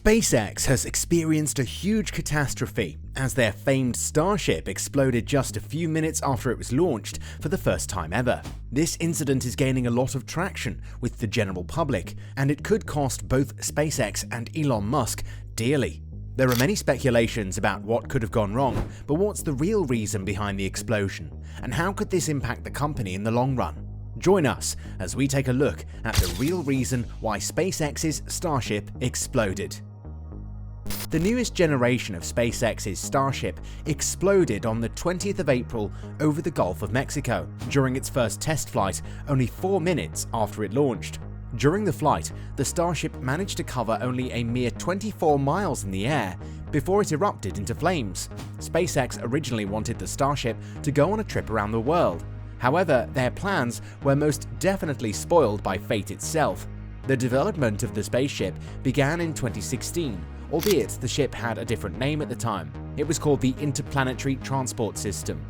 SpaceX has experienced a huge catastrophe as their famed Starship exploded just a few minutes after it was launched for the first time ever. This incident is gaining a lot of traction with the general public, and it could cost both SpaceX and Elon Musk dearly. There are many speculations about what could have gone wrong, but what's the real reason behind the explosion, and how could this impact the company in the long run? Join us as we take a look at the real reason why SpaceX's Starship exploded. The newest generation of SpaceX's Starship exploded on the 20th of April over the Gulf of Mexico during its first test flight only 4 minutes after it launched. During the flight, the Starship managed to cover only a mere 24 miles in the air before it erupted into flames. SpaceX originally wanted the Starship to go on a trip around the world. However, their plans were most definitely spoiled by fate itself. The development of the spaceship began in 2016, albeit the ship had a different name at the time. It was called the Interplanetary Transport System.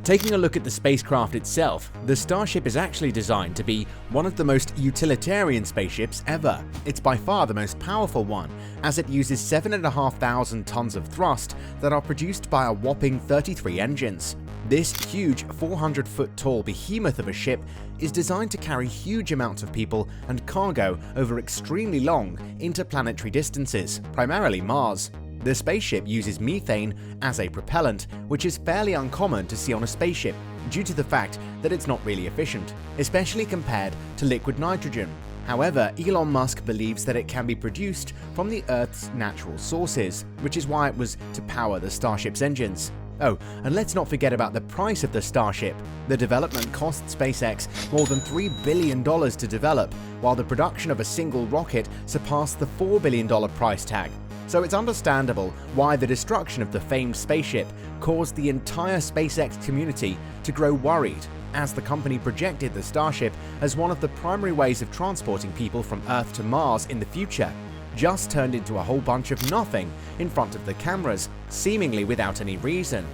Taking a look at the spacecraft itself, the Starship is actually designed to be one of the most utilitarian spaceships ever. It's by far the most powerful one, as it uses 7,500 tons of thrust that are produced by a whopping 33 engines. This huge 400-foot tall behemoth of a ship is designed to carry huge amounts of people and cargo over extremely long interplanetary distances, primarily Mars. The spaceship uses methane as a propellant, which is fairly uncommon to see on a spaceship due to the fact that it's not really efficient, especially compared to liquid nitrogen. However, Elon Musk believes that it can be produced from the Earth's natural sources, which is why it was to power the Starship's engines. Oh, and let's not forget about the price of the Starship. The development cost SpaceX more than $3 billion to develop, while the production of a single rocket surpassed the $4 billion price tag. So it's understandable why the destruction of the famed spaceship caused the entire SpaceX community to grow worried, as the company projected the Starship as one of the primary ways of transporting people from Earth to Mars in the future, just turned into a whole bunch of nothing in front of the cameras, seemingly without any reason.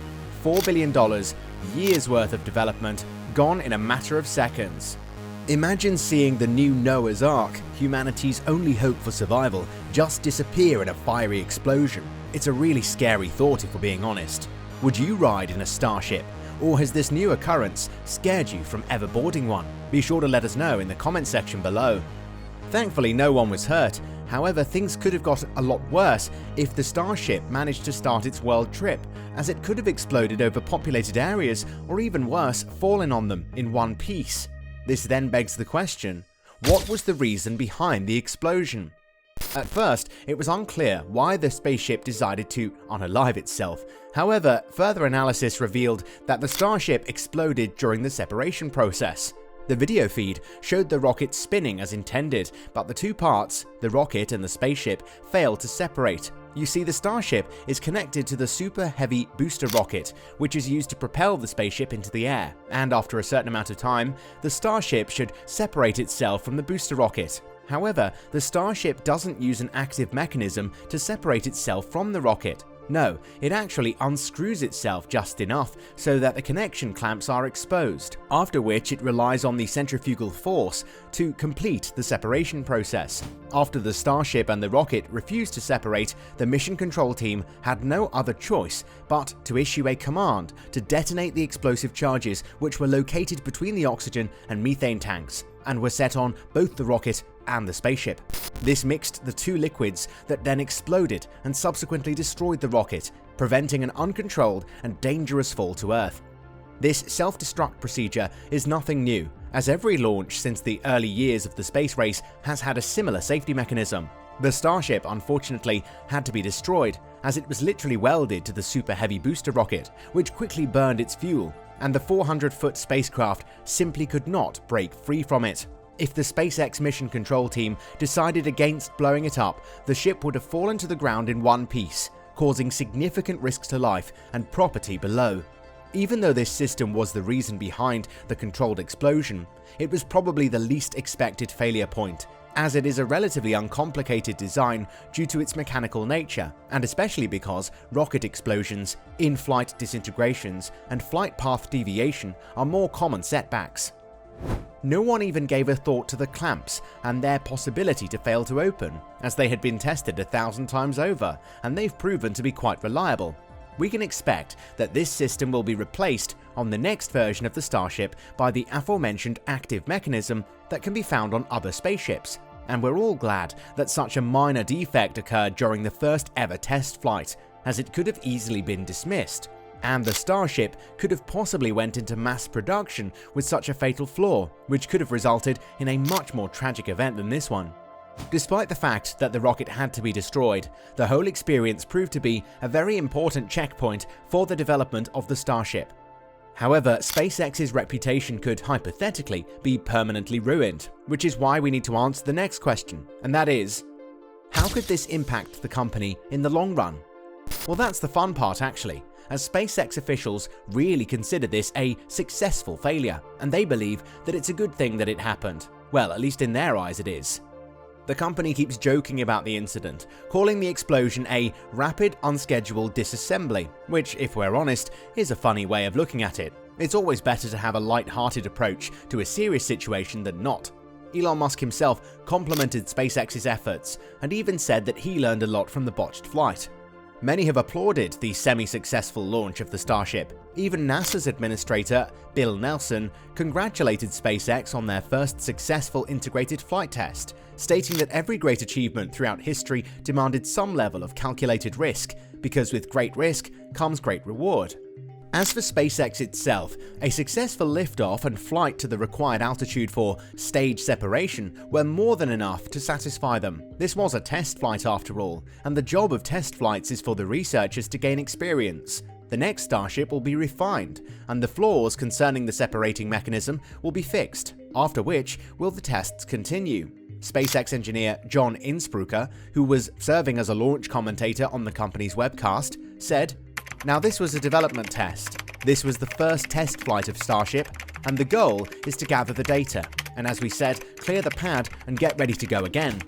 $4 billion, years worth of development, gone in a matter of seconds. Imagine seeing the new Noah's Ark, humanity's only hope for survival, just disappear in a fiery explosion. It's a really scary thought if we're being honest. Would you ride in a Starship? Or has this new occurrence scared you from ever boarding one? Be sure to let us know in the comment section below. Thankfully, no one was hurt. However, things could have got a lot worse if the Starship managed to start its world trip, as it could have exploded over populated areas, or even worse, fallen on them in one piece. This then begs the question, what was the reason behind the explosion? At first, it was unclear why the spaceship decided to unalive itself. However, further analysis revealed that the Starship exploded during the separation process. The video feed showed the rocket spinning as intended, but the two parts, the rocket and the spaceship, failed to separate. You see, the Starship is connected to the Super Heavy booster rocket, which is used to propel the spaceship into the air, and after a certain amount of time, the Starship should separate itself from the booster rocket. However, the Starship doesn't use an active mechanism to separate itself from the rocket. No, it actually unscrews itself just enough so that the connection clamps are exposed, after which it relies on the centrifugal force to complete the separation process. After the Starship and the rocket refused to separate, the mission control team had no other choice but to issue a command to detonate the explosive charges which were located between the oxygen and methane tanks, and were set on both the rocket and the spaceship. This mixed the two liquids that then exploded and subsequently destroyed the rocket, preventing an uncontrolled and dangerous fall to Earth. This self-destruct procedure is nothing new, as every launch since the early years of the space race has had a similar safety mechanism. The Starship unfortunately had to be destroyed, as it was literally welded to the Super Heavy booster rocket, which quickly burned its fuel, and the 400-foot spacecraft simply could not break free from it. If the SpaceX mission control team decided against blowing it up, the ship would have fallen to the ground in one piece, causing significant risks to life and property below. Even though this system was the reason behind the controlled explosion, it was probably the least expected failure point, as it is a relatively uncomplicated design due to its mechanical nature, and especially because rocket explosions, in-flight disintegrations, and flight path deviation are more common setbacks. No one even gave a thought to the clamps and their possibility to fail to open, as they had been tested 1,000 times over, and they've proven to be quite reliable. We can expect that this system will be replaced on the next version of the Starship by the aforementioned active mechanism that can be found on other spaceships, and we're all glad that such a minor defect occurred during the first ever test flight, as it could have easily been dismissed. And the Starship could have possibly went into mass production with such a fatal flaw, which could have resulted in a much more tragic event than this one. Despite the fact that the rocket had to be destroyed, the whole experience proved to be a very important checkpoint for the development of the Starship. However, SpaceX's reputation could hypothetically be permanently ruined, which is why we need to answer the next question, and that is, how could this impact the company in the long run? Well, that's the fun part actually, as SpaceX officials really consider this a successful failure, and they believe that it's a good thing that it happened. Well, at least in their eyes it is. The company keeps joking about the incident, calling the explosion a rapid unscheduled disassembly, which, if we're honest, is a funny way of looking at it. It's always better to have a light-hearted approach to a serious situation than not. Elon Musk himself complimented SpaceX's efforts, and even said that he learned a lot from the botched flight. Many have applauded the semi-successful launch of the Starship. Even NASA's administrator, Bill Nelson, congratulated SpaceX on their first successful integrated flight test, stating that every great achievement throughout history demanded some level of calculated risk, because with great risk comes great reward. As for SpaceX itself, a successful liftoff and flight to the required altitude for stage separation were more than enough to satisfy them. This was a test flight after all, and the job of test flights is for the researchers to gain experience. The next Starship will be refined, and the flaws concerning the separating mechanism will be fixed, after which will the tests continue. SpaceX engineer John Insprucker, who was serving as a launch commentator on the company's webcast, said, "Now this was a development test. This was the first test flight of Starship, and the goal is to gather the data, and as we said, clear the pad and get ready to go again."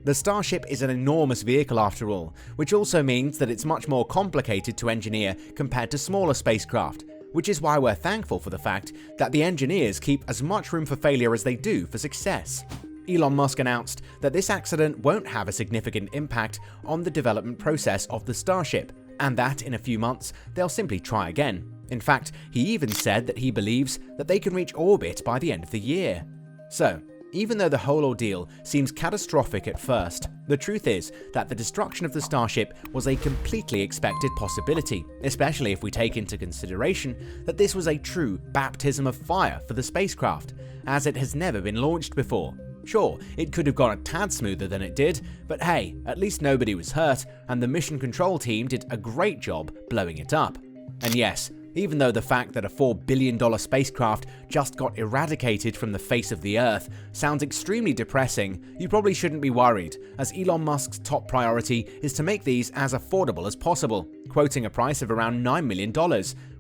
The Starship is an enormous vehicle after all, which also means that it's much more complicated to engineer compared to smaller spacecraft, which is why we're thankful for the fact that the engineers keep as much room for failure as they do for success. Elon Musk announced that this accident won't have a significant impact on the development process of the Starship, and that in a few months they'll simply try again. In fact, he even said that he believes that they can reach orbit by the end of the year. So, even though the whole ordeal seems catastrophic at first, the truth is that the destruction of the Starship was a completely expected possibility, especially if we take into consideration that this was a true baptism of fire for the spacecraft, as it has never been launched before. Sure, it could have gone a tad smoother than it did, but hey, at least nobody was hurt, and the mission control team did a great job blowing it up. And yes, even though the fact that a $4 billion spacecraft just got eradicated from the face of the Earth sounds extremely depressing, you probably shouldn't be worried, as Elon Musk's top priority is to make these as affordable as possible, quoting a price of around $9 million,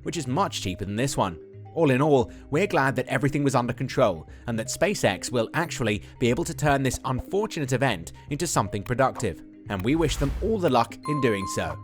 which is much cheaper than this one. All in all, we're glad that everything was under control, and that SpaceX will actually be able to turn this unfortunate event into something productive, and we wish them all the luck in doing so.